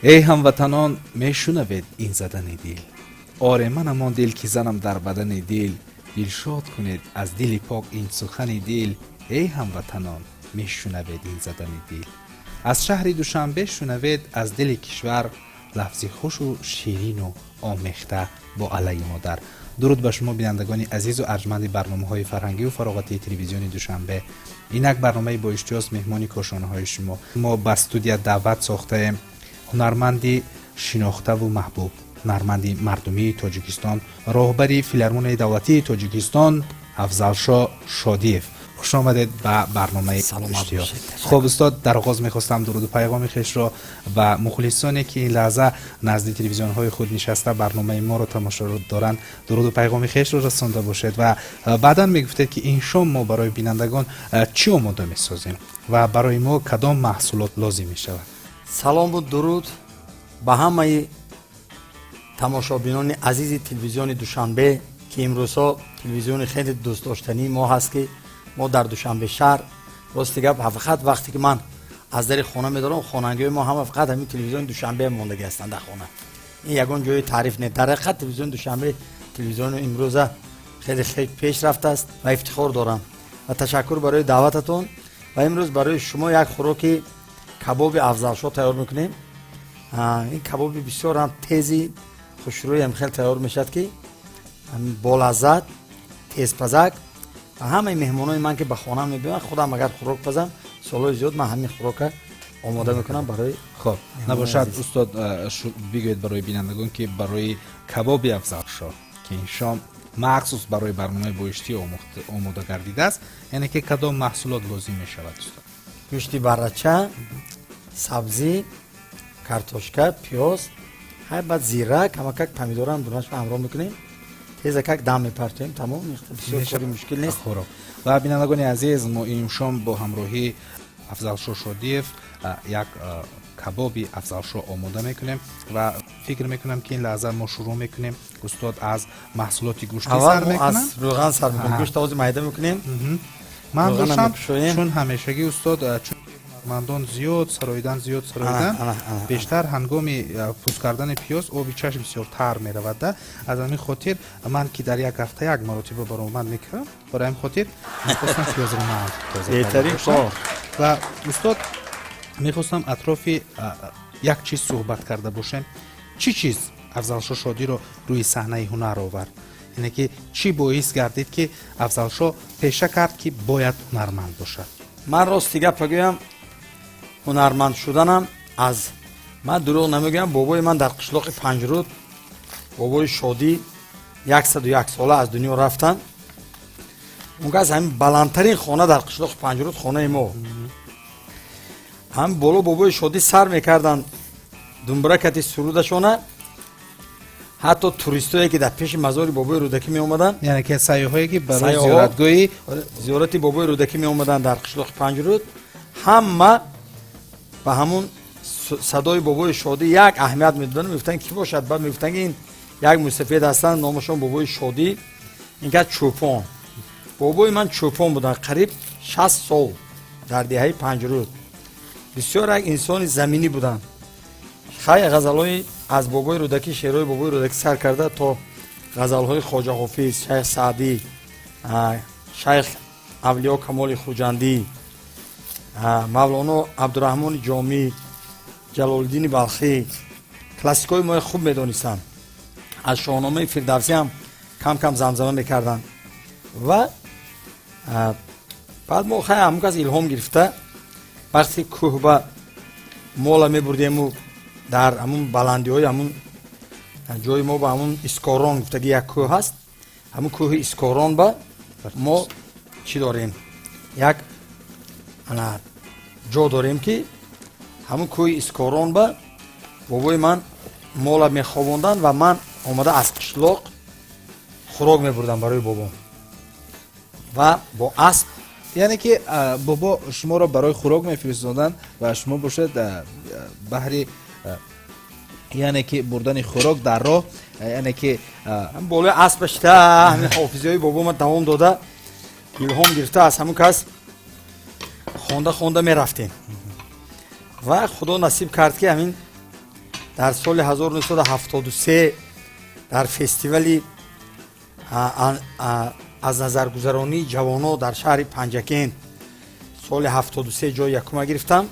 ای هموطنان میشنوید این زدن دل. آره من همان دل که زنم در بدن دل. دلشاد کنید از دل پاک این سخن دل. ای هموطنان میشنوید این زدن دل. از شهر دوشنبه شنوید از دل کشور لفظی خوش و شیرین و آمیخته با علی مادر. درود به شما بینندگان عزیز و ارجمند برنامه‌های فرهنگی و فراغتی تلویزیون دوشنبه. اینک برنامه با اشتیاق مهمانی کاشانه‌های شما. ما به استودیو دعوت ساخته هنرمندی شناخته و محبوب، هنرمندی مردمی تاجیکستان، راهبری فیلارمونی دولتی تاجیکستان افضلشاه شادیف. خوش آمدید به برنامه اشتیاق. خب استاد، در آغاز میخواستم درود و پیغام خویش را و مخلصانی که این لحظه نزد تلویزیون های خود نشسته برنامه ما را تماشا دارند درود و پیغام خویش را رسانده باشید و بعدا میگفتید که این شام ما برای بینندگان چی آماده میسازیم و برای ما کدام محصولات لازم میشود. سلام و درود به همه تماشابینان عزیز تلویزیون دوشنبه که امروزها تلویزیون خیلی دوست داشتنی ما هست که ما در دوشنبه شهر راستی گپ فقط وقتی که من از در خانه میدارم خواننده ما هم فقط همین تلویزیون دوشنبه ماندگی هستند در خانه. این یگان جای تعریف نه، در حقیقت تلویزیون دوشنبه تلویزیون امروزه خیلی پیش رفته است و افتخار دارم و تشکر برای دعوتتون. و امروز برای شما یک خوراک کباب افضلشاه تیار میکنیم. این کباب بسیار هم تیزی خوشروی هم خیلی تیار میشد که با لذت تیزپزک و همه مهمانای من که به خانه میبینن خودم اگر خوراک پزم سالای زیاد من همین خوراک آماده میکنم برای خب نباشد استاد بگوید برای بینندگان که برای کباب افضلشاه که این شام مخصوص برای برنامه بایشتی آماده گردیده است، یعنی که کدام محصولات لازم میشود استاد؟ گوشت برچه، سبزی، کارتوشکا، پیاز، های بعد زیره، کمک پمیدور هم دونش همراه میکنیم. تیزکک دم میپرتیم تمام. بسیار کاری مشکل نیست. و بینندگان عزیز ما این شام با همراهی افضلشاه شادیف یک کبابی افضلشاه آماده میکنیم و فکر میکنم که این لحظه ما شروع میکنیم. استاد از محصولات گوشتی سر میکنم. از روغن سر میکنیم. گوشت تازه میده میکنیم. من داشتم چون همیشگی استاد چون مندان زیاد سرایدن بیشتر هنگامی پوست کردن پیاز آبی چشم بسیار تر میرود. از همین خاطر من که در یک هفته یک مرتبه برآمد میکنم، برای این خاطر میخواستم پیاز رو من تازه بهترین کار. و استاد میخواستم اطراف یک چیز صحبت کرده باشیم. چی چیز افضلشاه شادی رو روی صحنه هنر آورد؟ یعنی که چی باعث گردید که افضلشاه پیشه کرد که باید هنرمند باشد؟ من راستی گپ بگویم هنرمند شدنم از من دروغ نمیگم. بابای من در قشلاق پنجرود، بابای شادی 101 ساله از دنیا رفتن. اون از همین بلندترین خانه در قشلاق پنجرود خانه ما. هم بالا بابای شادی سر میکردن دنبرکتی سرودشونه. حتی توریستایی که در پیش مزار بابای رودکی می اومدن، یعنی که سیاحایی که برای زیارتگاهی زیارت بابای رودکی می اومدن در قشلاق پنجرود، همه به همون صدای بابای شادی یک اهمیت میدادن. میگفتن کی باشد؟ بعد میگفتن این یک موسیقی هستن نامشون بابای شادی. اینکه چوپان بابای من چوپان بودن قریب 60 سال در دهه پنجرود. بسیار یک انسان زمینی بودن. خیلی غزلای از بابای رودکی، شعرهای بابای رودکی سر کرده تا غزلهای خواجه حافظ، شیخ سعدی، شیخ اولیا کمال خوجندی، مولانا عبدالرحمن جامی، جلال الدین بلخی، کلاسیکای ما خوب میدونستن. از شاهنامه فردوسی هم کم کم زمزمه میکردن. و بعد ما خیلی همون کس الهام گرفته وقتی کوه با مولا میبردیم و در همون بلندی های همون جای ما با همون اسکاران گفته یک کوه هست، همون کوه اسکاران با ما چی داریم؟ یک جا داریم که همون کوه اسکاران با بابای من مولا میخوابوندن و من آمده از قشلاق خوراک میبردم برای بابام و با اسب. یعنی که بابا شما را برای خوراک میفرستادن و شما باشد بحری یعنی که بردن خوراک در راه، یعنی که بالای اسبش تا همین حافظی های بابا من دوام داده الهام گرفته از همون کس خونده می رفتیم و خدا نصیب کرد که همین дар соли 1973 дар фестивали аз назаргузаронии ҷавонон дар шаҳри Панҷакент соли 73 ҷои якума гирифтам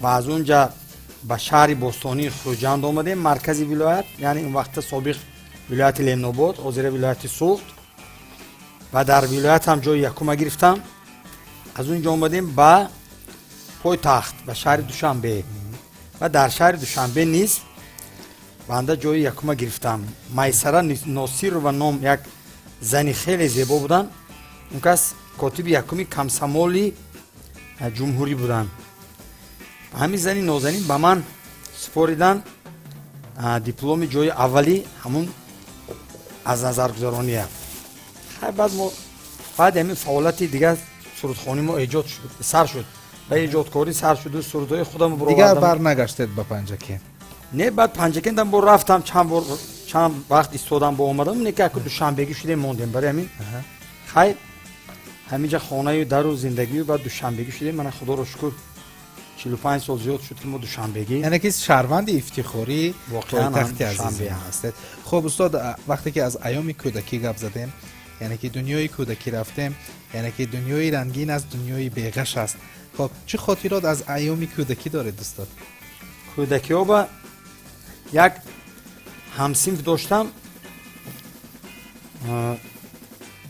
ва аз он ҷа ба шаҳри бостонии хурҷанд омадем, маркази вилоят, яъне он вақта собиқ вилояти Ленобод, ҳозира вилояти Суғд, ва дар вилоят ҳам ҷои якума гирифтам. аз он ҷо омадем ба пойтахт, ба шаҳри Душанбе, ва дар шаҳри Душанбе низ банда ҷои якума гирифтам. Майсара Носирова ном як зани хеле зебо буданд. он кас котиби якуми комсомоли ҷумҳурӣ буданд. ҳамин зани нозанин ба ман супоридан дипломи ҷои аввали ҳамун аз назаргузарония. баъд ҳамин фаъолияти дигар сурудхони мо эҷод шуд, сар шуд, ба эҷодкорӣ сар шуду, сурудҳои худамро дигар барнагаштед ба Панҷакент? Не, баъд Панҷакентам бор рафтам, чанд вақт истодам бо омадам, не ки аку Душанбегӣ шудем мондем. Барои ҳамин хайр ҳаминҷа хонаю дару зиндагию баъд Душанбегӣ шудем. мана худоро шукр 45 сол зиёд шуд ки мо Душанбегӣ. яъне ки шаҳрванди ифтихорӣ пойтахти азиз ҳастед. хуб устод, вақте ки аз айёми кӯдакӣ гап задем, яъне ки дунёи кӯдакӣ рафтем, яъне ки дунёи рангин аст, дунёи беғаш аст. хуб, чӣ хотирот аз айёми кӯдакӣ доред устод? кӯдакиёба як ҳамсинф доштам.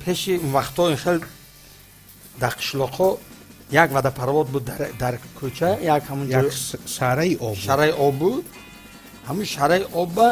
пеши он вақтҳо ин хел дар қишлоқҳо як вадаправод буд дар кӯча, як ҳамун як шараи об, шараи об буд. ҳамун шараи обба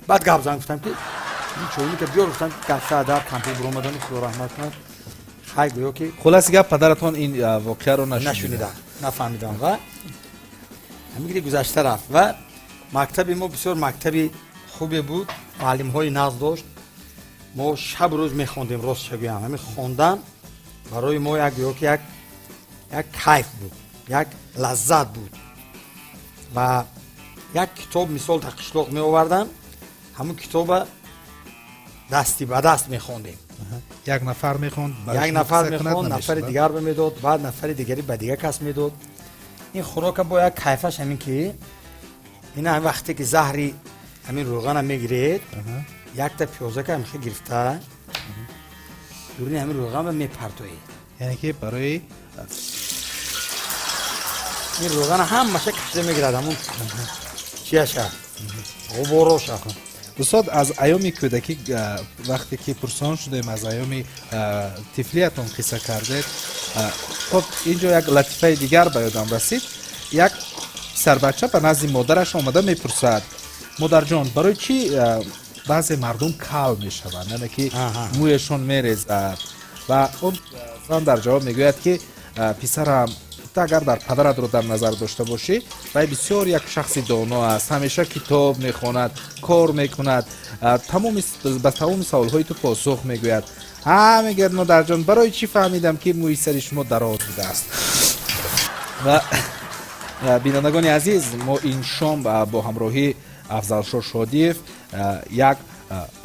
баъд гап зан гуфтам ки ин чойни ка биёр, гуфтам ки гапша дар кампи биромадану худо раҳмат кунад. хай гӯё ки хулоси гап падаратон ин воқеаро нашунида, нафаҳмидам ва ҳамин гузашта рафт. ва мактаби мо бисёр мактаби хубе буд, муаллимҳои нағз дошт. мо шаб рӯз мехондем, ростша гӯям. ҳамин хондан барои мо як гӯё ки як кайф буд, як лаззат буд. ва як китоб мисол дар қишлоқ меовардан, ҳамун китоба дасти ба даст мехондем. як нафар мехонд, як нафар мехонд, нафари дигар ба медод, баъд нафари дигари ба дигар кас медод. ин хӯрока бо як кайфаш ҳамин ки ина вақте ки заҳри ҳамин рӯғана мегиред, якта пиёзака ҳамиха гирифта дурини ҳамин рӯғана мепартоед. яъне ки барои ин рӯғана ҳамаша кашида мегирад, ҳамун чияша ғубороша. استاد از ایام کودکی وقتی که پرسان شدیم از ایام طفلیتون قصه کردید، خب اینجا یک لطیفه دیگر به یادم رسید. یک پسر بچه به نزد مادرش آمده میپرسد مادر جان برای چی بعضی مردم کال میشوند، یعنی که مویشون میریزد و اون زن در جواب میگوید که پسرم تو اگر در پدرت رو در نظر داشته باشی و بسیار یک شخص دانا است، همیشه کتاب میخواند، کار میکند، به تمام سوالهای تو پاسخ میگوید. میگوید مادر جان برای چی فهمیدم که موی سر شما دراز بوده است. و بینندگان عزیز، ما این شام با همراهی افضلشور شادیف یک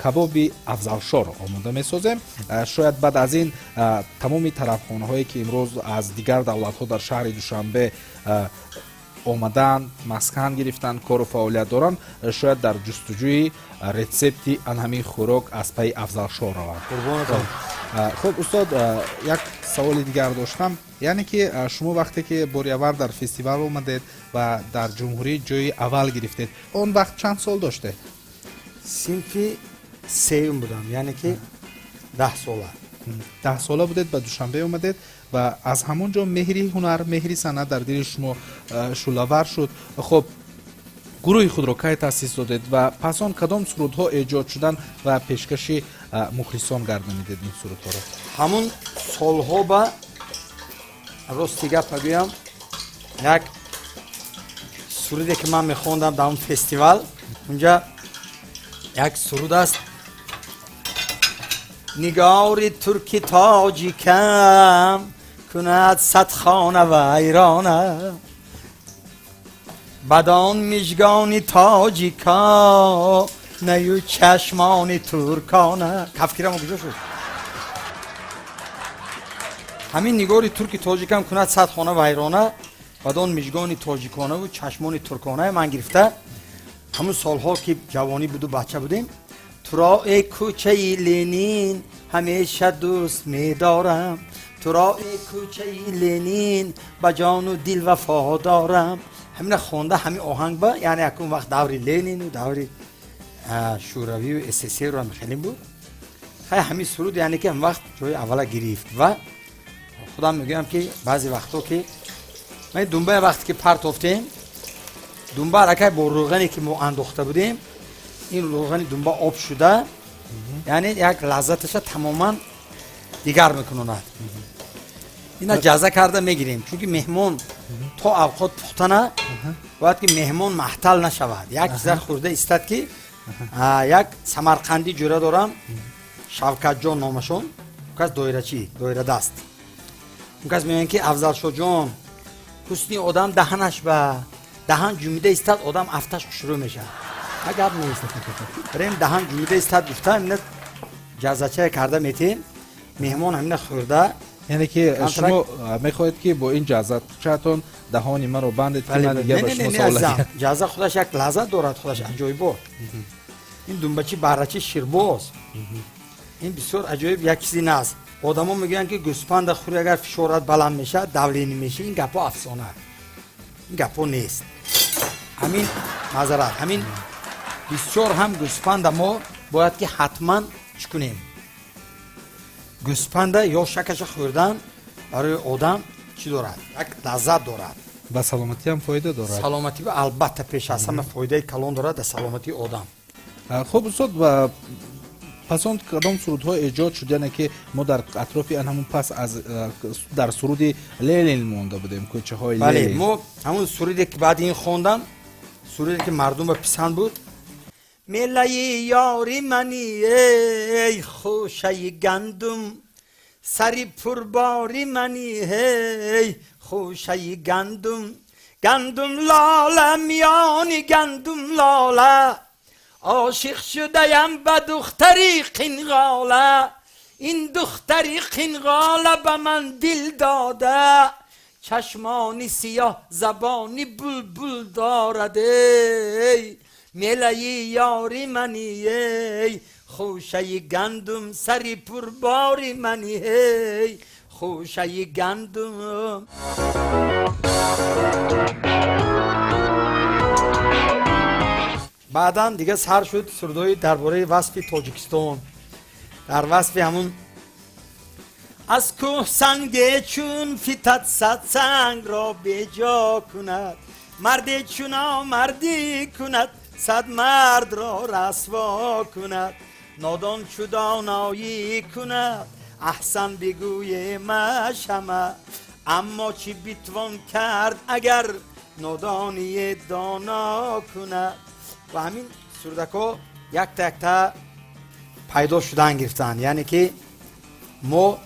کبابی افضلشور آماده می‌سازیم. شاید بعد از این تمامی طرفخانه هایی که امروز از دیگر دولت ها در شهر دوشنبه آمدن مسکن گرفتن کار و فعالیت دارن، شاید در جستجوی رسپتی آن همین خوراک از پی افضلشور روند. خب استاد یک سوال دیگر داشتم، یعنی که شما وقتی که باری اول در فستیوال اومدید و در جمهوری جای اول گرفتید، اون وقت چند سال داشته؟ صنفی سیوم بودم، یعنی که 10 ساله. 10 ساله بودید به دوشنبه اومدید و از همونجا مهری هنر، مهری صنعت در دل شما شعله‌ور شد. خب گروه خود را کی تاسیس دادید و پس آن کدام سرودها ایجاد شدن و پیشکش مخلصان گردانیدید این سرودها را؟ همون سالها با راستی گپ بگویم، یک سرودی که من میخوندم در اون فستیوال، اونجا یک سرود است: نگار ترکی تاجی کم کند صد خانه ویرانه، بدان میشگانی تاجیکا نیو چشمانی ترکانه. کفکیرم کجا شد؟ همین نگاری ترکی تاجیکم کند صد خانه ویرانه، بدان میشگانی تاجیکانه و چشمانی ترکانه من گرفته. همون سالها که جوانی بود و بچه بودیم. تو را ای کوچه لنین همیشه دوست میدارم، تو را ای کوچه لنین با جان و دل وفادارم. همین خونده همین آهنگ با، یعنی اون وقت دوری لنین و دوری شوروی و اساسی رو هم خیلی بود. همین سرود یعنی که هم وقت جای اولا گرفت و خودم میگم که بعضی وقتا که من دنبه وقتی که پرت افتیم، دنبه رکه با روغنی که ما انداخته بودیم، این روغن دنبه آب شده، یعنی یک لذتش تماما دیگر میکنه. اینا جزا کرده میگیریم، چون مهمون تا اوقات پختنه باید که مهمون محتل نشود. یک چیز خورده استاد که یک سمرقندی جوره دارم، شوکت جان نامشون، کس دایره چی؟ دایره دست. اون کس میگن که افضلشور جان حسنی آدم دهنش به دهن جومیده استاد، آدم افتش شروع میشه. اگر نیست بریم دهن جومیده استاد گفتن نه جزاچه کرده میتیم مهمان همین خورده. یعنی که شما میخواهید که با این جزاچه‌تون دهان من رو بندید که من دیگه به شما سوال جزا خودش یک لذت دارد، خودش عجایبه. این دنبچی برچی شیرباز، این بسیار عجایب یک چیزی نیست. آدما میگن که گوسفند خوری اگر فشارت بلند میشه دولینی میشه، این گپا افسانه، این گپا نیست. همین معذرت، همین بسیار هم گوسفند ما باید که حتما چی کنیم؟ گوسفند یا شکش خوردن برای آدم چی دارد؟ یک لذت دارد. با سلامتی هم فایده دارد. سلامتی به البته پیش از همه فایده کلان دارد در سلامتی آدم. خب استاد و پس اون کدام سرودها ایجاد شد، یعنی که ما در اطراف آن همون پس از در سرود لیل مونده بودیم، کوچه های لیل. بله، ما همون سرودی که بعد این خوندم، سرودی که مردم به پسند بود. ملای یاری منی ای خوشه گندم، سری پرباری منی ای خوشه گندم، گندم لاله میانی گندم لاله، عاشق شده‌ام به دختری قینقاله، این دختری قینقاله به من دل داده، چشمانی سیاه زبانی بلبل دارد ای، ملای یاری منی ای خوشه گندم، سری پرباری منی ای خوشه گندم. بعداً دیگه سر شد سرودای درباره وصف تاجیکستان، در وصف همون از کوه سنگ چون فتد صد سنگ را به جا کند، مرد چون مردی کند صد مرد را رسوا کند، نادان چو دانایی کند احسن بگوی مشمه، اما چی بیتوان کرد اگر نادانی دانا کند. و همین سرودکا یک تا یک تا پیدا شدن گرفتن، یعنی که ما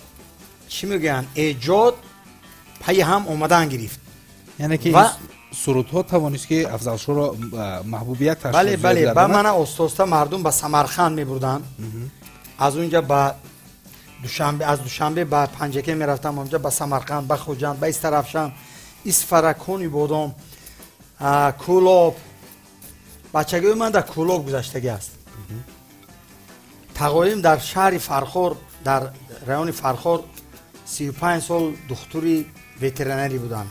چی میگن ایجاد پی هم اومدن گرفت. یعنی که و این سرودها توانست که افضل شو را محبوبیت تشکیل بله بله زیاد با گرداند. من استوستا مردم به سمرقند میبردن، از اونجا به دوشنبه، از دوشنبه به پنجکه میرفتم اونجا به سمرقند، به خوجند، به استرافشان، اسفرکونی بودم، کولاب. بچگی من در کولاب گذشتگی است. تقایم در شهر فرخور، در رایون فرخور 35 سال دکتری وترینری بودن،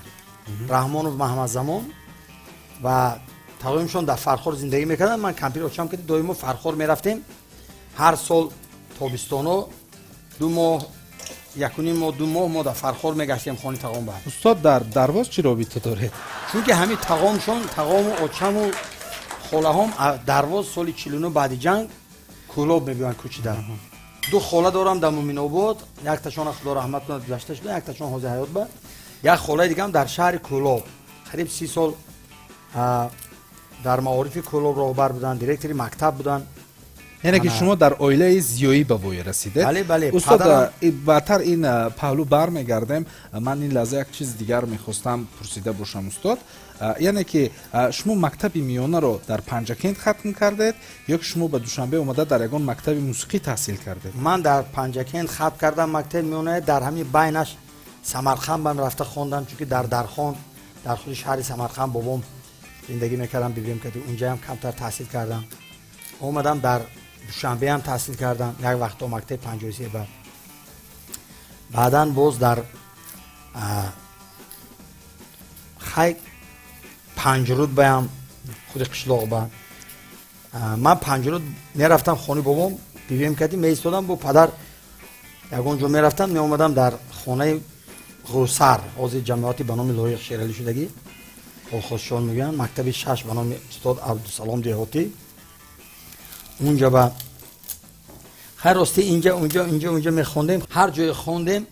رحمانوف محمد زمان، و تقایمشون در فرخور زندگی میکردن. من کمپیر اوچام که دویمو فرخور میرفتیم، هر سال تابستانو 2 ماه، 1.5 ماه، 2 ماه ما در فرخور میگشتیم خانه تقام بعد. استاد در درواز چی رابطه دارید؟ چون که همین تقامشون، تقام و اوچام و خوله هم درواز سال 49 بعد جنگ کولاب میبیان کوچیدن. 2 خوله دارم در مومن آباد، یک تاشون خدا رحمت کنه گذشته شده، یک تاشون حوزه حیات با، یک خوله دیگه هم در شهر کولاب. قریب 30 سال در معارف کولاب راهبر بودن، دیرکتوری مکتب بودن. یعنی که شما در اویله زیایی به وی رسیده. بله بله. استاد بعدتر این پهلو برمیگردم. من این لحظه یک چیز دیگر میخواستم پرسیده باشم استاد، یعنی که شما مکتب میانه رو در پنجکند ختم کردید یا که شما به دوشنبه اومده در یگان مکتب موسیقی تحصیل کردید؟ من در پنجکند ختم کردم مکتب میانه، در همین بینش سمرقند من رفته خوندم، چون که در درخان در خود شهر سمرقند بابام زندگی میکردم، بگیم که اونجا هم کمتر تحصیل کردم. اومدم در دوشنبه هم تحصیل کردم، یک وقت مکتب 53 بعد. بعداً باز در خیلی پنجرود بیام خود قشلاق با من پنجرود میرفتم خونه بابام، بگیم که میستادم با پدر یکون جو میرفتم، می اومدم در خونه غوسر از جمعیتی به نام لایق شیرالی شدگی خودشون میگن، مکتب 6 به نام استاد عبدالسلام دیهاتی. اونجا با خیر راستی اینجا میخوندیم، هر جای خوندیم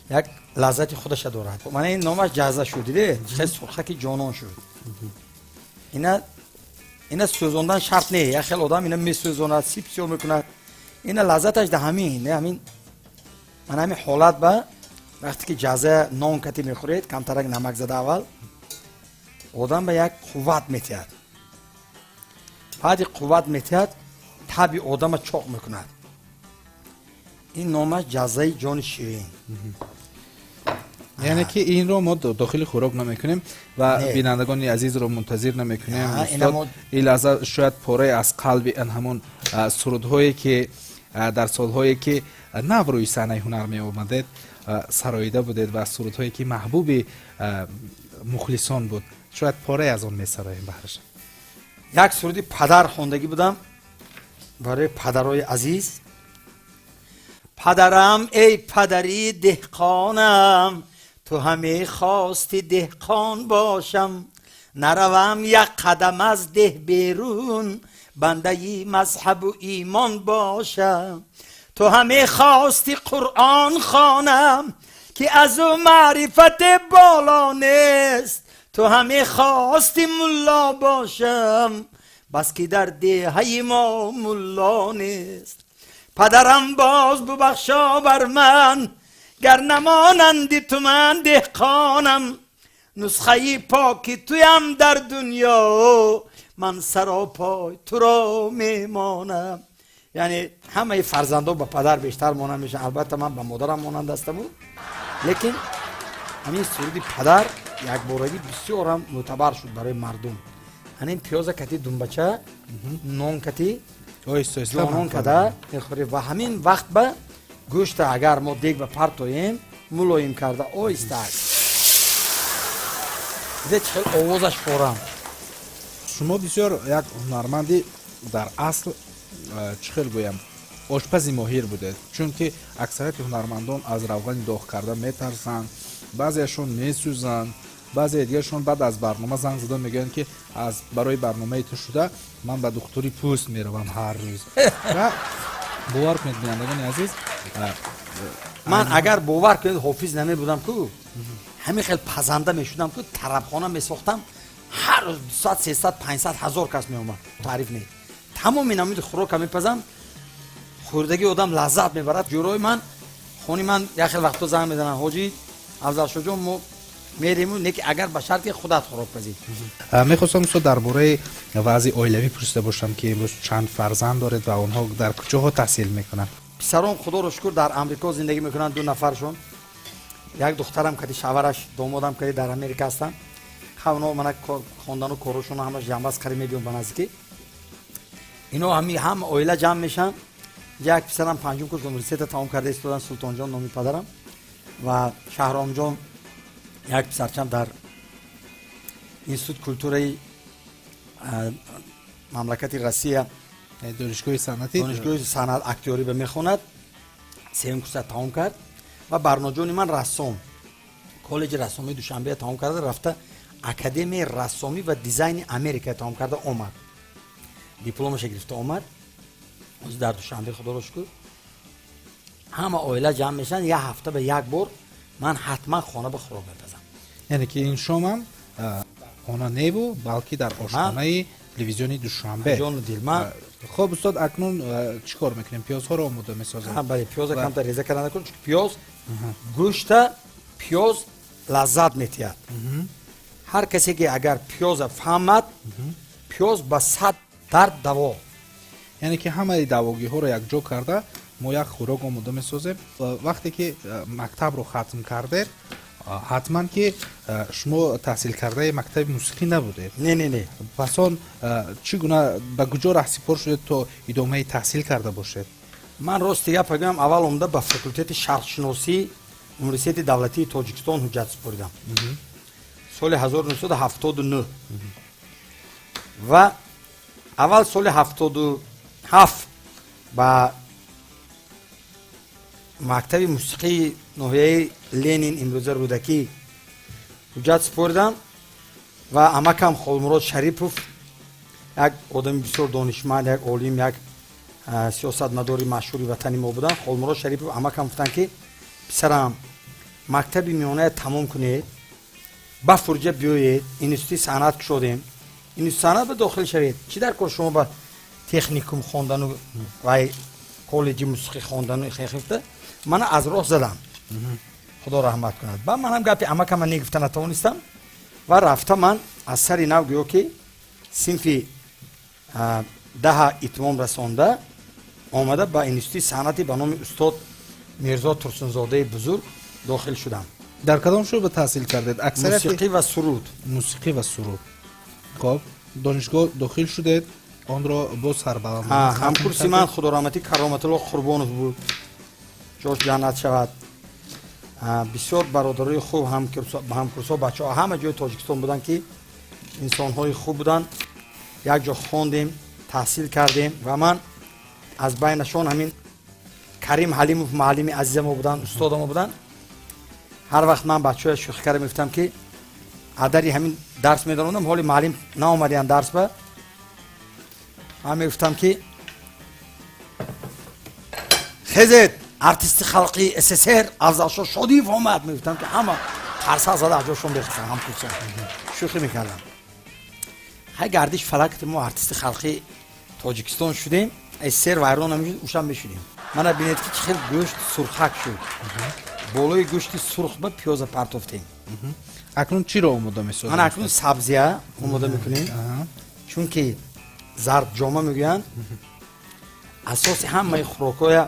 یک لذت خودش دارد. من این نامش جزا شد، دیده چه سرخک جانان شد. اینا سوزوندن شرط نه، یک خیلی آدم اینا میسوزوند، سیب سیور میکند، اینا لذتش ده همین. نه همین من همین حالت با وقتی که جزا نان کتی میخورید، کمترک نمک زده اول، آدم به یک قوت میتید، بعد قوت میتید طبی آدم چاق میکند. این نامش جزای جان شیرین. یعنی که این رو ما داخل خوراک نمیکنیم و بینندگان عزیز رو منتظر نمیکنیم. استاد این لحظه شاید پاره از قلب این همون سرودهایی که در سالهایی که نو روی صحنه هنر می اومدید سراییده بودید و سرودهایی که محبوب مخلصان بود، شاید پاره از اون می سراییم بهرش. یک سرودی پدر خوندگی بودم برای پدرای عزیز. پدرم ای پدری دهقانم، تو همه خواستی دهقان باشم، نروم یک قدم از ده بیرون، بنده مذهب و ایمان باشم. تو همه خواستی قرآن خوانم، که از او معرفت بالا نیست، تو همه خواستی ملا باشم، بس که در دهه ما ملا نیست. پدرم باز ببخشا بر من، گر نمانندی تو من دهقانم، نسخه پاکی تویم در دنیا، من سراپای تو را میمانم. یعنی همه فرزندان با پدر بیشتر مانند میشن، البته من با مادرم مانند هستم، لیکن همین سرودی پدر یک بارگی بسیار هم معتبر شد برای مردم. همین پیاز کتی دنبچه، نان کتی جانان کده میخوری و همین وقت به گوشت اگر ما دیگ به پرتویم ملایم کرده آیسته دیده چه آوازش فورم. шумо бисёр як ҳунарманди дар асл чӣ хел гӯям ошпази моҳир будед, чунки аксарияти ҳунармандон аз равғани доғ карда метарсанд, баъзеашон месӯзанд, баъзеи дигаршон баъд аз барнома занг зада мегӯянд ки аз барои барномаи ту шуда ман ба духтури пӯст меравам ҳар рӯз. Ва бовар кунед бинандагони азиз, ман агар бовар кунед ҳофиз намебудам ку ҳамин хел пазанда мешудам ку тарабхона месохтам, ҳар рӯз 200 300 500 ҳазор кас меомад, таъриф не тамоми намуди хӯрока мепазам, хӯрдаги одам лаззат мебарад. ҷӯрои ман хони ман як хел вақто занг мезанам, ҳоҷӣ афзалшоҳ мо мерему, неки агар ба шарти худат хӯрок пазӣ. мехостам усто дар бораи вазъи оилавӣ пурсида бошам ки имрӯз чанд фарзанд доред ва онҳо дар куҷоҳо таҳсил мекунанд? писарон худоро шукр дар амрико зиндагӣ мекунанд, 2 нафаршон, як духтарам кади шавараш домодам кади дар Америка ҳастанд. хавно мана хондану корушон ҳамаш ҷамъбаст қариб миллион ба наздики. ино ҳама оила ҷамъ мешанд. як писарам 5 курс университета тамом карда истодан, Султонҷон номи падарам, ва Шаҳромҷон як писарчам дар институт культураи мамлакати Россия, донишгоҳи санъат актёрӣ мехонад, 3 курса тамом кард. ва барноҷони ман рассом, коллеҷи рассомии Душанбе тамом карда, рафта академияи рассомӣ ва дизайни Америка тамом карда омад, дипломаша гирифта омад. ҳозир дар Душанбе худоро шукр. ҳама оила ҷамъ мешанд, як ҳафта ба як бор ман ҳатман хона ба хӯрок мепазам. яъне ки ин шомам хона небу, балки дар ошхонаи телевизиони Душанбе. ҷону дил ман. хоб устод, акнун чӣ кор мекунем? Пиёзҳоро омода месозем? бале, пиёза камтар реза карда накун, чунки пиёз гӯшта пиёз лаззат метиҳад. ҳар касе ки агар пиёза фаҳмад, пиёз ба 100 дард даво. яъне ки ҳамаи давогиҳоро якҷо карда мо як хӯрок омода месозем. вақте ки мактабро хатм кардед, ҳатман ки шумо таҳсилкардаи мактаби мусиқӣ набудед? Не. пас он чӣ гуна ба куҷо раҳсипор шудед то идомаи таҳсил карда бошед? ман рости гап гӯям, аввал омада ба факултети шарқшиносӣ университети давлатии Тоҷикистон ҳуҷҷат супоридам соли 1979. ва аввал соли 77 ба мактаби мусиқии ноҳияи Ленин имрӯза Рӯдакӣ ҳуҷҷат супоридам. ва амакам Холмурод Шарипов, як одами бисёр донишманд, як олим, як сиёсатмадори машҳури ватани мо буданд. Холмурод Шарипов амакам гуфтанд ки писарам, мактаби миёнаи тамом кунед, ба фурҷа биёед, институти санъат кушодем, институти санъат ба дохил шавед, чӣ дар кор шумо ба техникум хондану ва коллеҷи мусиқӣ хондану хефта. мана аз роҳ задам, худо раҳмат кунад. ба манам гапи амакама негуфта натавонистам ва рафта ман аз сари нав гӯё ки синфи 10 итмом расонда омада ба институти санъати ба номи устод Мирзо Турсунзодаи бузург дохил шудам. дар кадом шӯъба таҳсил кардед? аксарияти мусиқӣ ва суруд. мусиқӣ ва суруд. хоб, донишгоҳ дохил шудед, онро боз сарбаланд. ҳамкурси ман худораҳматӣ Кароматулло Қурбонов буд, ҷош ҷаннат шавад. бисёр бародарои хуб, ҳамкурсо, бачаҳо ҳама ҷои Тоҷикистон буданд ки инсонҳои хуб буданд. як ҷо хондем, таҳсил кардем ва ман аз байнашон ҳамин Карим Ҳалимов муаллими азизамо буданд, устодамо буданд. ҳар вақт ман бачаҳоя шӯхӣ карда мегуфтам ки адари ҳамин дарс медонондам, ҳоли муаллим наомадиянд дарс ба. ман мегуфтам ки хезед артисти халқи СССР Афзалшоҳ Шодиев омад. мегуфтам ки ҳама қарсақ зада аз ҷошон бехӯранд, ҳамкурсо шӯхӣ мекардам. ҳай гардиш фалак мо артисти халқи Тоҷикистон шудем, СССР вайрон намешуд, ушам мешудем. мана бинед ки чӣ хел гӯшт сурхак шуд, болои гӯшти сурх ба пиёза партофтем. акнун чиро омода месозем? мана акнун сабзия омода мекунем, чунки зардҷома мегӯянд асоси ҳамаи хӯрокҳоя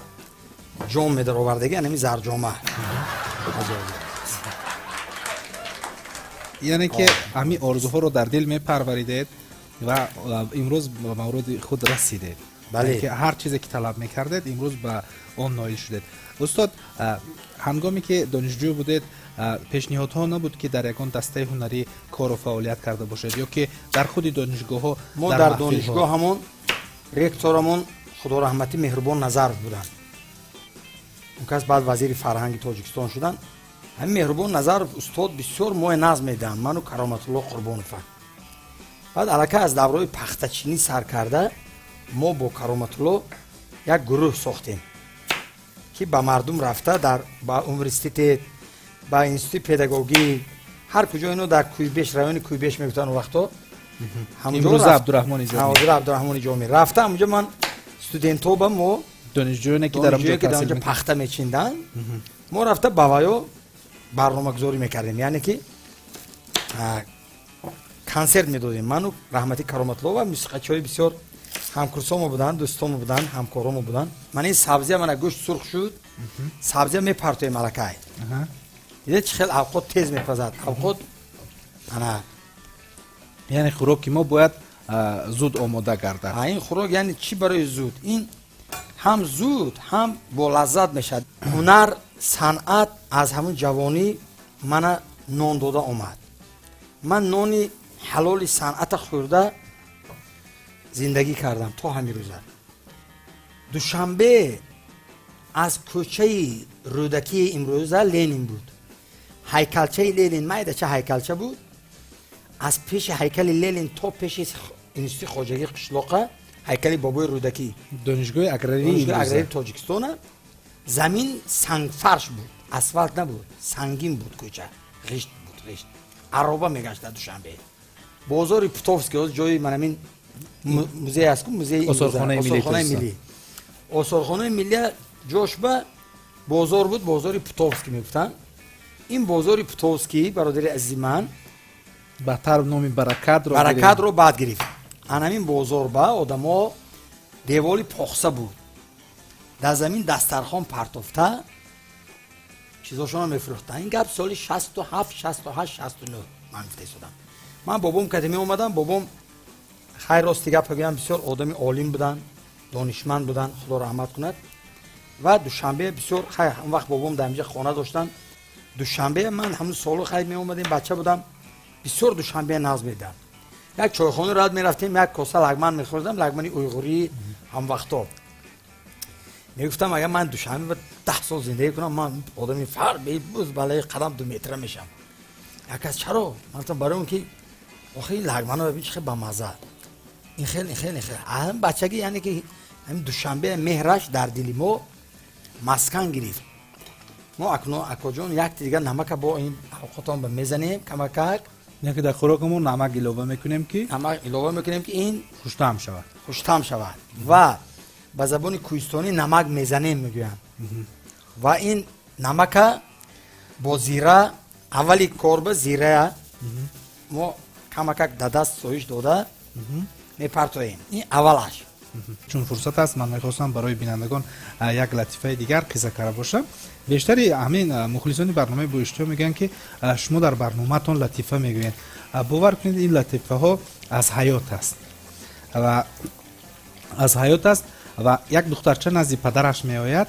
ҷом медаровардагӣ ҳамин зардҷома. яъне ки ҳамин орзуҳоро дар дил мепарваридед ва имрӯз ба мавриди худ расидед. бале. که هر چیزی که طلب میکردید امروز به آن نایل شدید. استاد هنگامی که دانشجو بودید پیشنهادها نبود که در یگان دسته هنری کار و فعالیت کرده باشید یا که در خود دانشگاه ها ما در دانشگاه همون رکتورمون خدا رحمتی مهربان نظر بودن، اون کس بعد وزیر فرهنگ تاجیکستان شدن. همین مهربان نظر استاد بسیار ماه نظم میدن، منو کرامت الله قربانفر. بعد علاکه از دورای پختچینی سر کرده ما با کرامت الله یک گروه ساختیم که با مردم رفته در با اونیورسیته با انستیتوت پداگوژی هر کجا اینو در کویبش رایون کویبش میگفتن وقتا امروز عبدالرحمن جامی عبدالرحمن جامی رفته اونجا من استودنت ها با ما دانشجویانی که در اونجا پخته میچیندن ما رفته باوایو برنامه گذاری میکردیم، یعنی که کنسرت میدادیم. منو رحمتی کرامت الله و موسیقیچیای بسیار همکورسامو بودن، دوستامو بودن، همکارامو بودن. من این سبزی من گوشت سرخ شد، سبزی میپرتوی ملکه. دیده چه خیلی اوقات تیز میپزد، اوقات انا یعنی خوراک ما باید زود آماده گردد. این خوراک یعنی چی برای زود؟ این هم زود هم با لذت میشد. هنر صنعت از همون جوانی من نان داده آمد. من نانی حلال صنعت خورده زندگی کردم تا همین روزه. دوشنبه از کوچه رودکی امروزه لنین بود. هیکلچه لنین مایده چه هیکلچه بود؟ از پیش هیکل لنین تا پیش انستیتوت خواجگی قشلاقه هیکل بابای رودکی دانشگاه اگراری تاجیکستان. زمین سنگ فرش بود، اسفالت نبود، سنگین بود کوچه، غشت بود، غشت. عربا میگشت در دوشنبه. بازار پوتوفسکی جای من همین موزه است، موزه آثارخانه ملی. آثارخانه ملی جاش به بازار بود، بازار پوتوفسکی میگفتن. این بازار پوتوفسکی برادر عزیز من بهتر نام برکت رو بعد گرفت. همین بازار با آدما دیوالی پخسه بود، در زمین دسترخوان پرتافته چیزاشون میفروختن. این گپ سال 67 68 69 من فرستادم. من بابام کدمی اومدم، بابام خیر راستی گپ بگم بسیار آدم عالم بودن، دانشمند بودن، خدا رحمت کند. و دوشنبه بسیار خیر اون وقت بابام در اینجا خانه داشتن. دوشنبه من همون سال خیر می اومدیم، بچه بودم، بسیار دوشنبه ناز میدم. یک چایخانه رد میرفتیم، یک کاسه لگمن میخوردم، لگمنی اویغوری هم وقتا. میگفتم اگر من دوشنبه 10 سال زندگی کنم من آدمی فر به بوز بالای قدم 2 متر میشم. یکاز چرا؟ مثلا برای اون که آخه این لگمنو ببین چه با مزه. این خیلی هم بچگی یعنی که همین دوشنبه مهرش در دل ما مسکن گرفت. ما اکو جون یک دیگه نمک با این اوقاتون به میزنیم کمک نه که در خوراکمون نمک اضافه میکنیم که این خوش‌طعم شود و به زبان کوهستانی نمک میزنیم میگویم. و این نمک با زیره اولی کاربه زیره ما کمک در دست سویش داده میپرتویم. این اولش. چون فرصت است من میخواستم برای بینندگان یک لطیفه دیگر قصه کرده باشم. بیشتری همین مخلصان برنامه بوشتو میگن که شما در برنامه‌تون لطیفه میگوین. باور کنید این لطیفه ها از حیات است و یک دخترچه نزد پدرش می آید،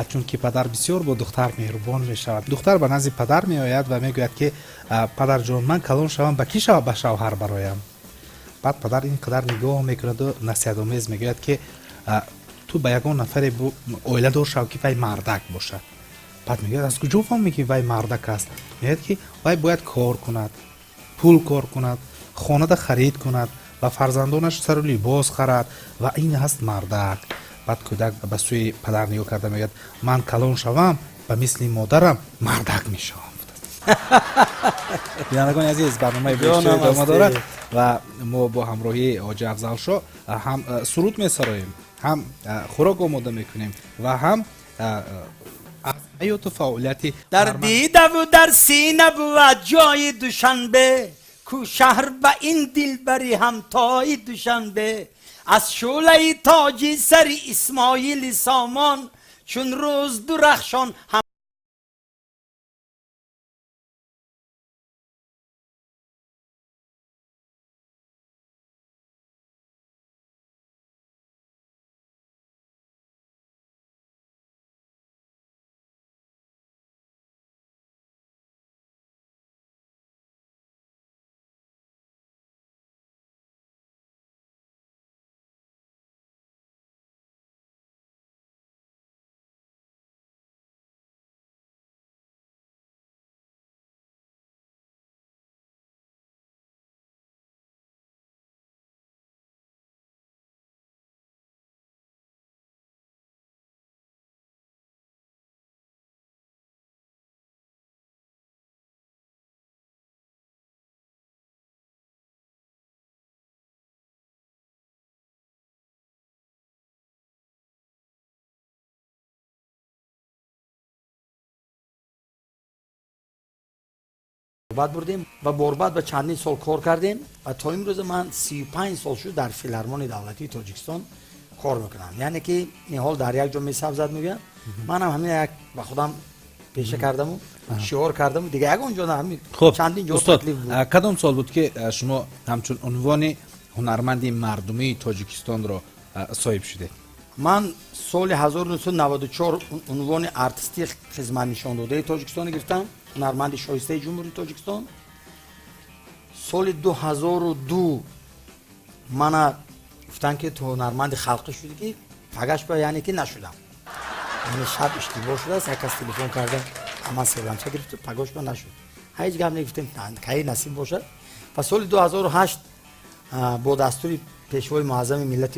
چون که پدر بسیار با دختر مهربان می شود. دختر به نزد پدر می آید و میگوید که پدر جان من کلان شوم به کی شوم به شوهر برایم. بعد پدر اینقدر نگاه میکند و نصیحت آمیز میگوید که تو به یگان نفر اویله دار شو که وی مردک باشه. بعد میگه از کجا فهمی که وی مردک است؟ میگه که وی باید کار کند، پول کار کند، خانه ده خرید کند و فرزندانش سر و لباس خرد و این هست مردک. بعد کودک به سوی پدر نگاه کرده میگه من کلان شوم به مثل مادرم مردک میشوم. بینندگان عزیز برنامه بوشتو ادامه دارد و ما با همراهی حاجی افضل شاه هم سرود میسراییم، هم خوراک آماده میکنیم و هم از حیات و فعالیت در دیده و در سینه بود جای دوشنبه، کو شهر و این دلبری همتای دوشنبه. از شعله تاجی سر اسماعیل سامان چون روز درخشان بعد بردیم و بعد به چندین سال کار کردیم و تا امروز من 35 سال شد در فیلارمونی دولتی تاجیکستان کار میکنم. یعنی که این حال در یک جا میسبزد میگم من هم همین یک به خودم پیشه کردم و شعار کردم دیگه یک اونجا نه همین چندین جا تکلیف بود. کدام سال بود که شما همچون عنوان هنرمندی مردمی تاجیکستان را صاحب شده؟ من سال 1994 عنوان ارتیستی خدمت نشان داده تاجیکستان گرفتم، هنرمند شایسته جمهوری تاجیکستان. سال 2002 من گفتن که تو هنرمند خلقی شدی که پگش با یعنی که نشدم، یعنی شب اشتباه شده است، یک کس تلفن کرده اما سرلمچه گرفت پگاش با نشد، هیچ گپ نگفتیم که نصیب باشد. و سال 2008 با دستور پیشوای معظم ملت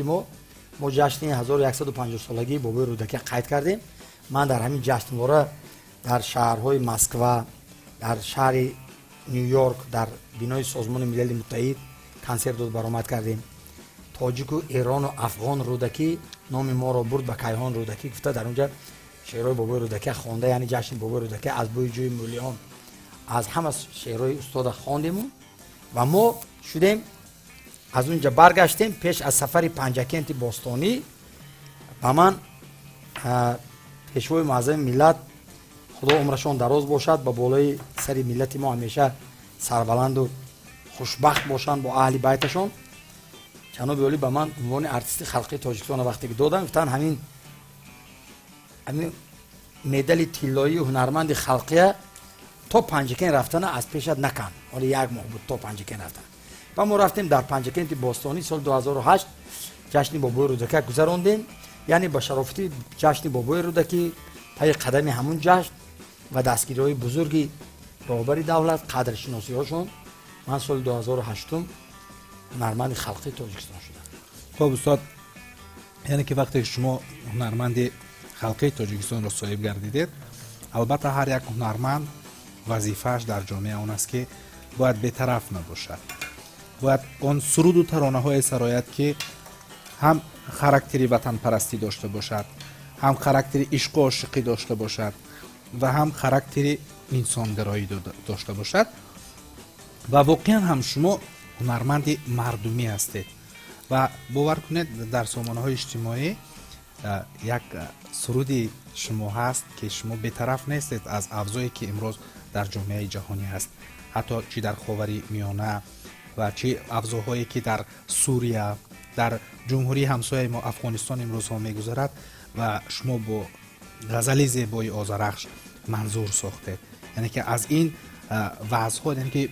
ما جشن 1150 سالگی بابای رودکی قید کردیم. من در همین جشنواره در شهرهای مسکو، در شهر نیویورک، در بینای سازمان ملل متحد کنسرت برآمد کردیم. تاجیک و ایران و افغان رودکی نام ما را برد به کیهان رودکی، گفته در اونجا شعرهای بابای رودکی خوانده، یعنی جشن بابای رودکی از بوی جوی مولیان از همه شعرهای استاد خواندیم و ما شدیم. از اونجا برگشتیم پیش از سفر پنجکنت باستانی و من پیشوای معظم ملت خدا عمرشان دراز باشد با بالای سر ملت ما همیشه سربلند و خوشبخت باشند با اهل بیتشان. جناب عالی به من عنوان ارتیست خلقی تاجیکستان وقتی که دادن گفتن همین مدال طلایی هنرمند خلقی تا پنجکن رفتن از پیشت نکن، ولی یک ماه بود تا پنجکن رفتن. و ما رفتیم در پنجکنت باستانی سال 2008 جشن بابای رودکی گذراندیم، یعنی با شرافتی جشن بابای رودکی پای قدم همون جشن و دستگیری‌های بزرگی رهبر دولت قدرشناسی هاشون من سال 2008 هنرمند خلقی تاجیکستان شدم. خب استاد، یعنی که وقتی شما هنرمند خلقی تاجیکستان را صاحب گردیدید، البته هر یک هنرمند وظیفه‌اش در جامعه اون است که باید بی‌طرف نباشد، باید اون سرود و ترانه های سرایت که هم خاراکتری وطن پرستی داشته باشد، هم خاراکتری عشق و عاشقی داشته باشد و هم خاراکتری انسان گرایی داشته باشد. و واقعا هم شما هنرمند مردمی هستید و باور کنید در سامانه های اجتماعی یک سرودی شما هست که شما بی‌طرف نیستید از افزایی که امروز در جامعه جهانی هست، حتی چی در خاور میانه و چه افزاهایی که در سوریه، در جمهوری همسایه ما افغانستان امروز ها میگذرد و شما با غزل زیبای آذرخش منظور ساخته. یعنی که از این وضعها یعنی که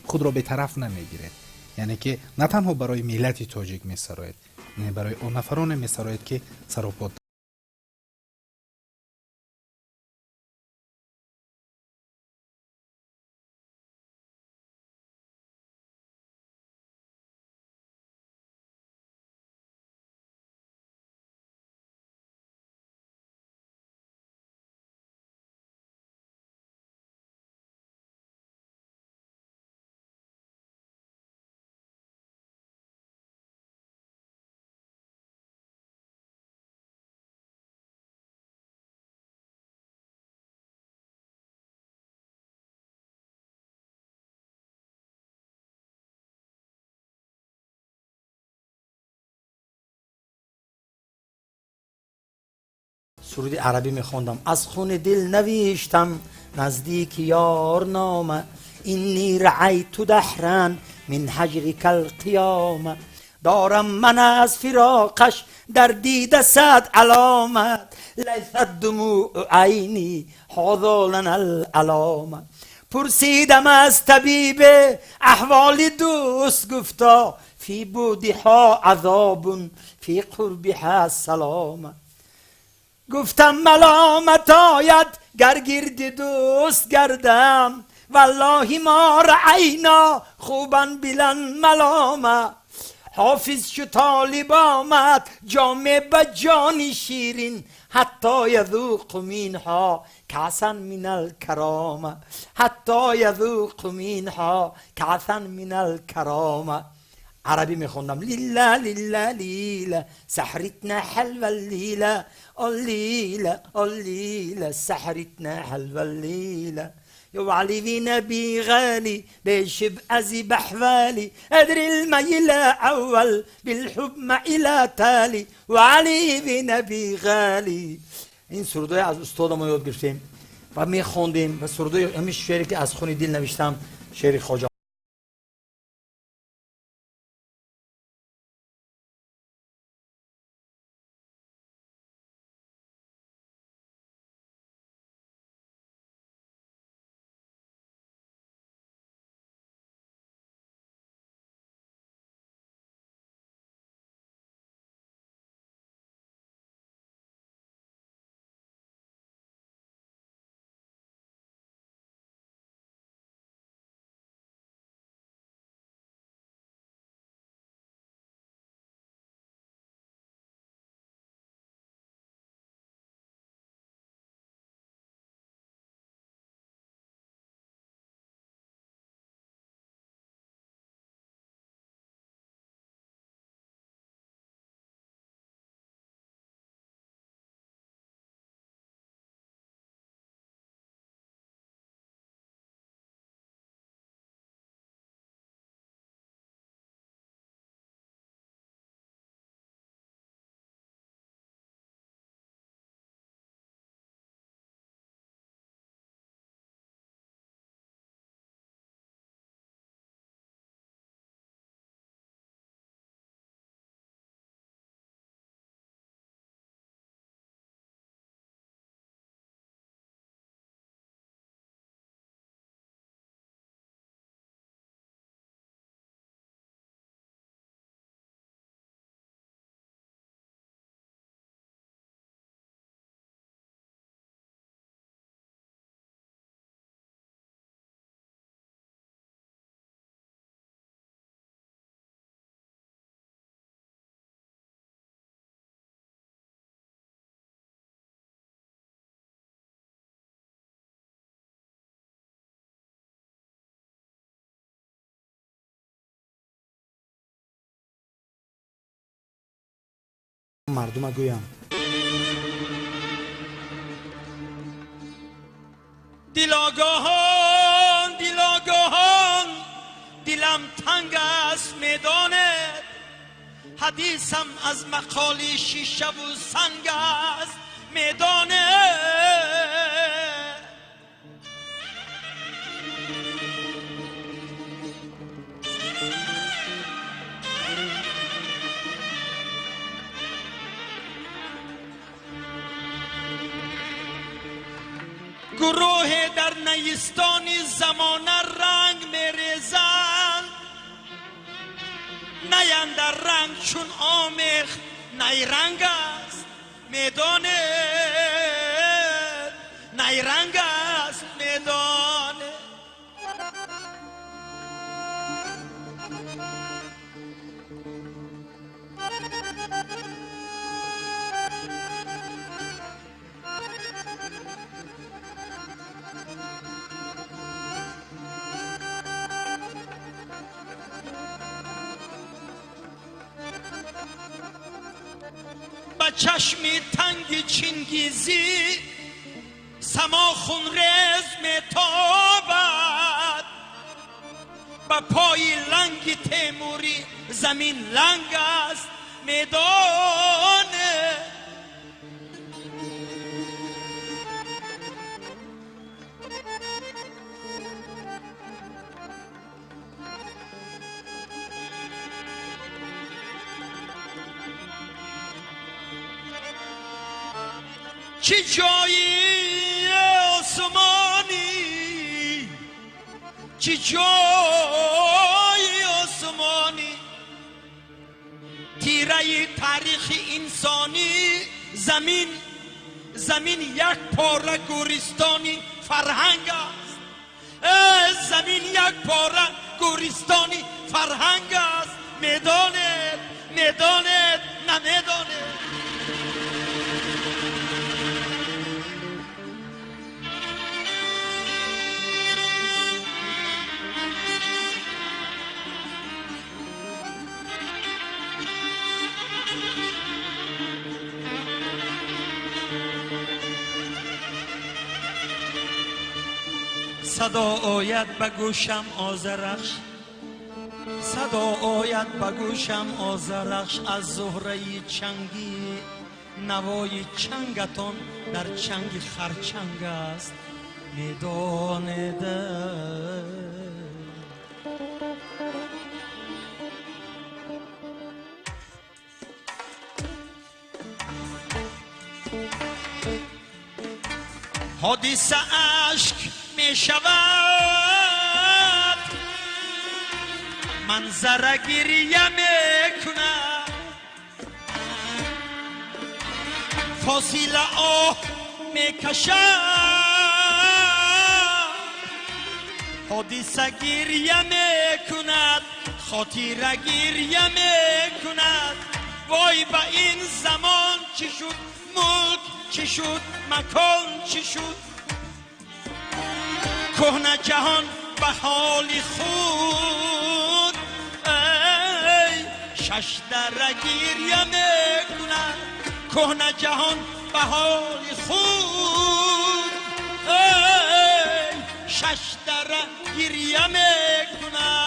خود را به طرف نمیگیره، یعنی که نه تنها برای ملت تاجیک میسراید، یعنی برای اون نفران میسراید که سراپا سرود عربی میخوندم. از خون دل نوشتم نزدیک یار نامه، اینی رعیت دهرا من هجرک القیامه، دارم من از فراقش در دیده صد علامت، لیست دموع عینی هذا لنا العلامه. پرسیدم از طبیب احوال دوست، گفتا فی بودها عذاب فی قربها سلامه. گفتم ملامت آید گر گرد دوست گردم، والله ما رعینا خوبا بلن ملامه. حافظ شو طالب آمد جامه به جان شیرین، حتی یذوق منها کاسا من الکرامه، حتی یذوق منها کاسا من الکرامه. عربی میخوندم. لیلا لیلا لیلا سحرتنا حلوه اللیله، الليلة الليلة سحرتنا حلوة الليلة، يا علي نبي غالي ليش بأزي بحوالي أدري الميل أول بالحب ما إلى تالي وعلي نبی غالی. این سرودای از استاد ما یاد گرفتیم و می خوندیم و سرودای همین شعری که از خون دل نوشتم شعر خواجه مردم گویم. دلاگاهان دلاگاهان دلم تنگ است میداند حدیثم از مقالی شیشه و سنگ است میداند گروه در نیستان زمانه رنگ میریزند نیند در رنگ چون آمیخ نیرنگ است میدان نیرنگ است میدان با چشمی تنگ چینگیزی سما خونریز میتابد با پای لنگ تیموری زمین لنگ است میدان چه جایی آسمانی چه جایی آسمانی تیره تاریخ انسانی زمین یک پاره گورستانی فرهنگ است زمین یک پاره گورستانی فرهنگ است میدانه نمیدانه صدا آید به گوشم آذرخش، صدا آید به گوشم آذرخش از زهره چنگی، نوای چنگتان در چنگ خرچنگ است میدانده. حادثه اشک می شود، منظره گریه می کند، فاصله آه می کشد، حادثه گریه می کند، خاطره گریه می کند. وای به این زمان چی شد، ملک چی شد، مکان چی شد، کهنه جهان به حال خود ای شش دره گریه می کند، کهنه جهان به حال خود ای شش دره گریه می کند.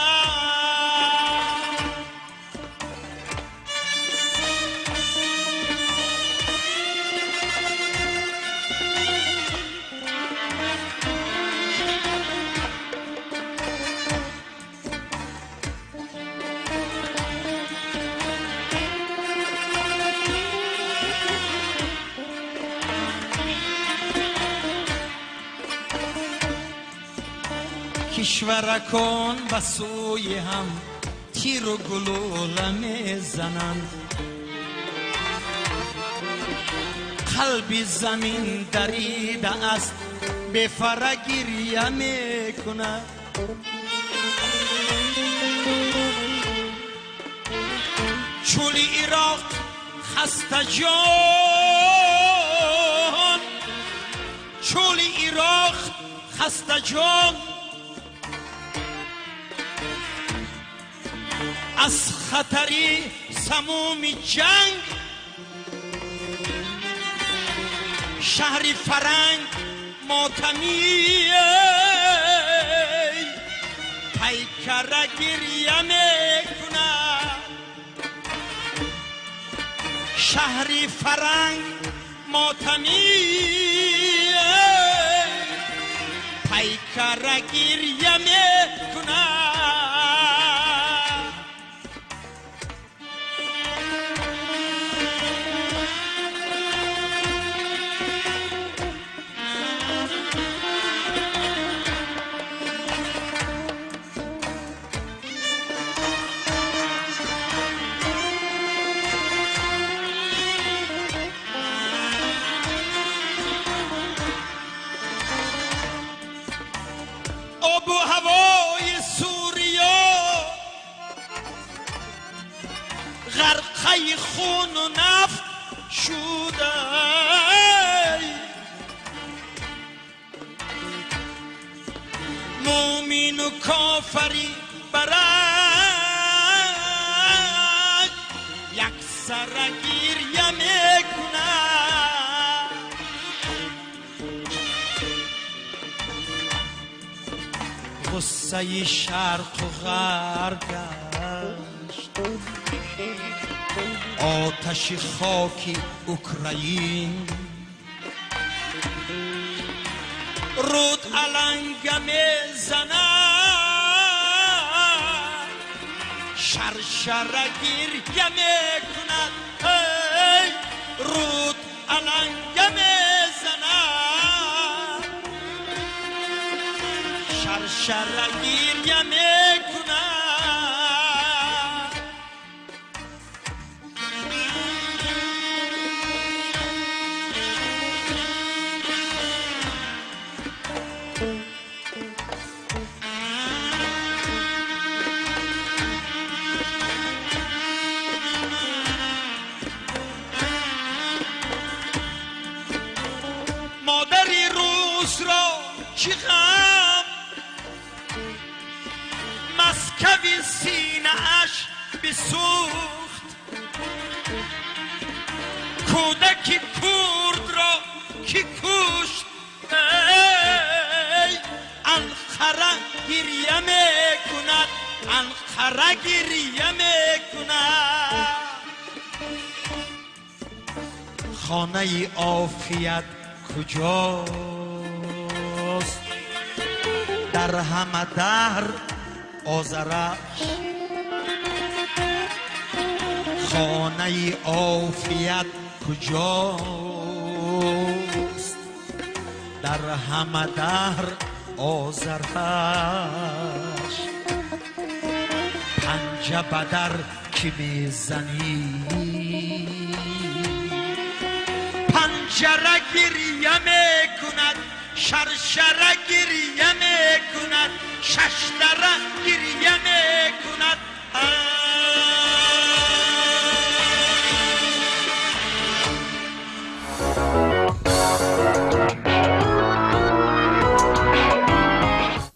کشورکان به سوی هم تیر و گلوله میزنند، قلب زمین دریده است به فر گریه میکند. چول عراق خسته جان، چول عراق خسته جان، از خطری سموم جنگ شهر فرنگ ماتمی پیکره گریه میکند، شهر فرنگ ماتمی پیکره گریه میکند. آب و هوای سوریا غرقه خون و نفت شده، مومن و کافری برک یک سر گریه میکنند. غصه شرق و غرب گشت، آتش خاکی اوکراین رود علنگ میزند، شرشره گریه میکند، رود علنگ میزند، شرشره گریه میکند. مادری روز را چی غم، مسکوی سینه اش بسوخت، کودک کرد را کی کشت، ای گریه میکند انقره گریه میکند خانه عافیت کجاست در همه در آذرش خانه عافیت کجاست در همه در آذرش پنجه بدر که میزنی پنجره گریه میکند شرشره گریه میکند ششدره گریه میکند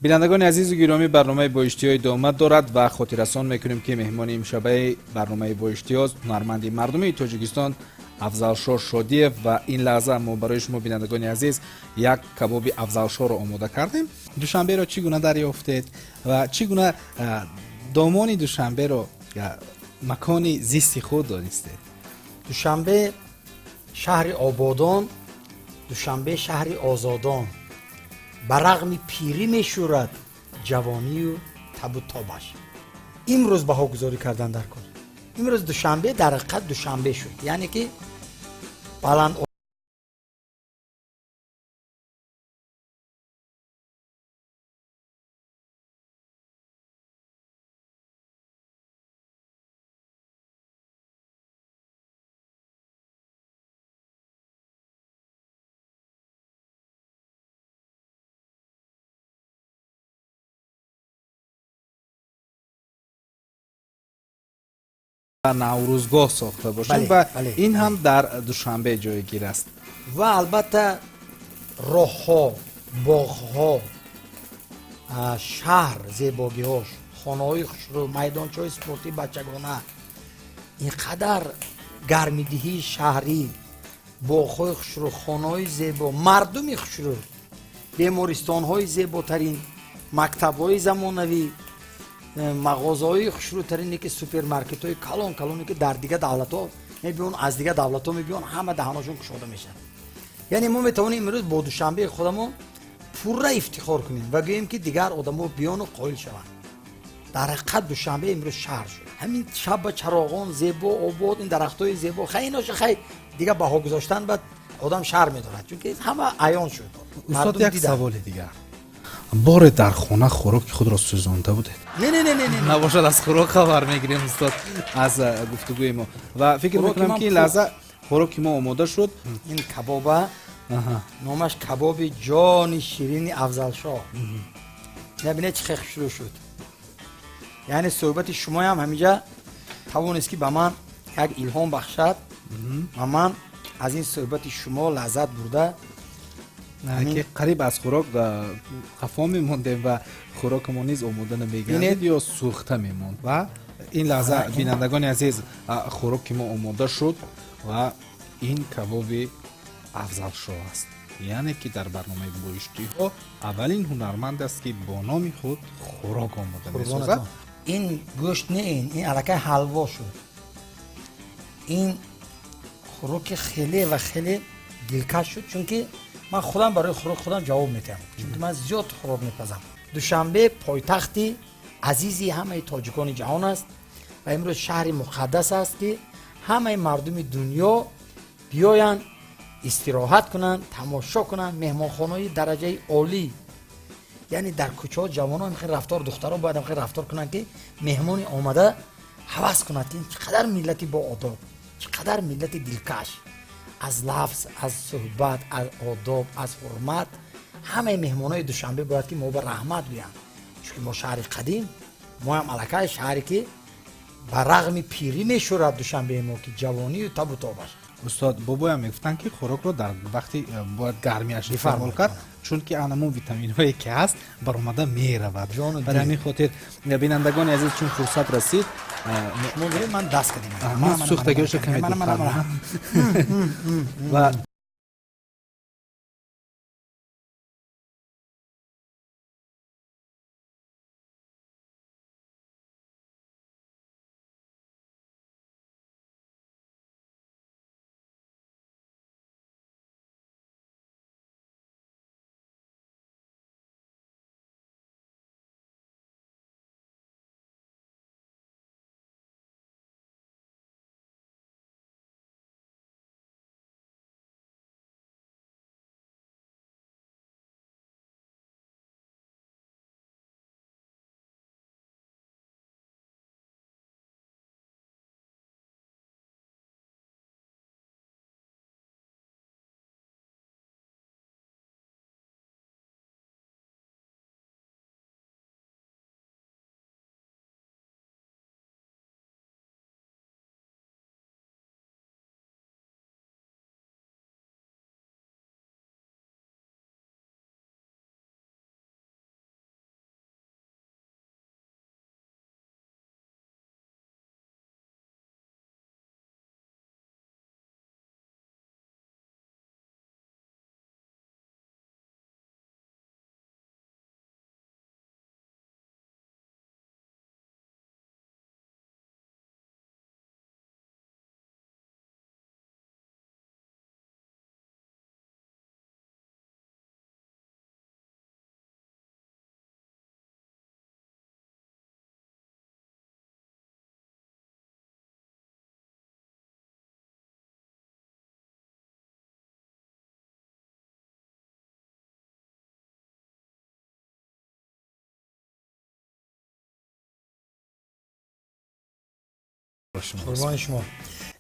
بینندگان عزیز و گرامی، برنامه بایشتی های ادامه دارد و خاطررسان میکنیم که مهمان امشبه برنامه بایشتی ها هنرمند مردمی تاجیکستان افضلشاه شادیف و این لحظه ما برای شما بینندگان عزیز یک کباب افضلشاه رو آماده کردیم. دوشنبه را چگونه دریافتید و چگونه دامان دوشنبه رو مکان زیستی خود دانستید؟ دوشنبه شهر آبادان، دوشنبه شهر آزادان، برغم پیری میشورد جوانی و تب و تابش. امروز بها گذاری کردن در کار. امروز دوشنبه در حقیقت دوشنبه شد، یعنی که بلند نوروزگاه ساخته باشیم و این هم در دوشنبه جایگیر است. و البته راه ها، باغ ها، شهر زیباگی هاش، خانه های خوشرو، میدانچه های سپورتی بچگانه، اینقدر گرمیدهی شهری، باغ های خوشرو، خانه های زیبا، مردم خوشرو، بیمارستان های زیباترین، مکتب های زمانوی، مغازه های خوشروترینی که سوپرمارکت های کلان کلانی که در دیگه دولت ها میبیون، از دیگه دولت ها میبیون، همه دهانشون گشاده میشن. یعنی ما میتوانیم امروز با دوشنبه خودمون پوره افتخار کنیم و بگیم که دیگر آدم‌ها بیان و قائل شوند. در حقیقت دوشنبه امروز شهر شد. همین شب چراغان زیبا، آباد، این درختای زیبا، خیلی ناشه خیلی دیگه بها گذاشتن بعد آدم شهر میدارد، چون که همه عیان شد. استاد یک سوال دیگر، بار در خانه خوراک خود را سوزانده بوده؟ نه نباشد از خوراک خبر میگیریم استاد از گفتگوی ما و فکر میکنم که این لحظه خوراک ما آماده شد. این کبابه نامش کباب جان شیرین افضلشاه. نبینه چه خیلی شروع شد. یعنی صحبت شما هم همینجا توانست که به من یک الهام بخشد و من از این صحبت شما لذت برده که قریب از خوراک خفا میمونده و خوراک ما نیز آماده نمیگردید یا سوخته میموند و این لحظه بینندگان عزیز خوراک ما آماده شد و این کباب افضلشاه است. یعنی که در برنامه بایشتی ها اولین هنرمند است که با نام خود خوراک آماده میسازد. این گوشت نه، این الکه حلوا شد. این خوراک خیلی و خیلی دلکش شد، چون که من خودم برای خوراک خودم جواب میدم، چون که من زیاد خوراک میپزم. دوشنبه پایتختی عزیزی همه تاجیکان جهان است و امروز شهر مقدس است که همه مردم دنیا بیاین استراحت کنن، تماشا کنن. مهمانخانه‌های درجه عالی، یعنی در کوچه ها جوانان میخوان رفتار، دخترها باید میخوان رفتار کنن که مهمانی آمده حواس کنند این چقدر ملتی با آداب، چقدر ملت دلکش، از لفظ، از صحبت، از آداب، از حرمت. همه مهمانای دوشنبه باید که ما به رحمت بیان، چون ما شهر قدیم، ما هم الکه شهری که بر رغم پیری میشورد دوشنبه ما که جوانی و تب و تابش. استاد بابا هم میگفتن که خوراک رو در وقتی باید گرمیش استعمال کرد، چون که انمون ویتامین هایی که هست بر اومده میرود. برای همین خاطر بینندگان عزیز چون فرصت رسید من دست کردیم، من سوختگیش کمی دور و با شما. قربان شما.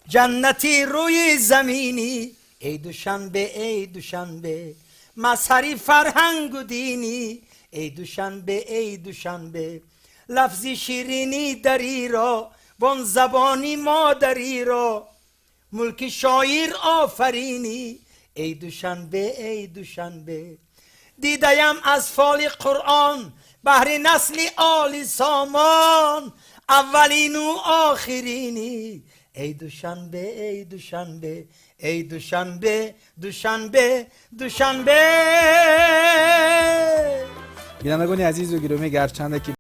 جنتی روی زمینی، ای دوشنبه ای دوشنبه، مظهری فرهنگ و دینی، ای دوشنبه ای دوشنبه، لفظی شیرینی دری را، بان زبانی مادری را، ملک شاعر آفرینی، ای دوشنبه ای دوشنبه. دیدیم از فال قرآن بهر نسل آل سامان، اولین و آخرینی، ای دوشنبه ای دوشنبه، ای دوشنبه دوشنبه دوشنبه. بینندگان عزیز و گرامی، گرچند که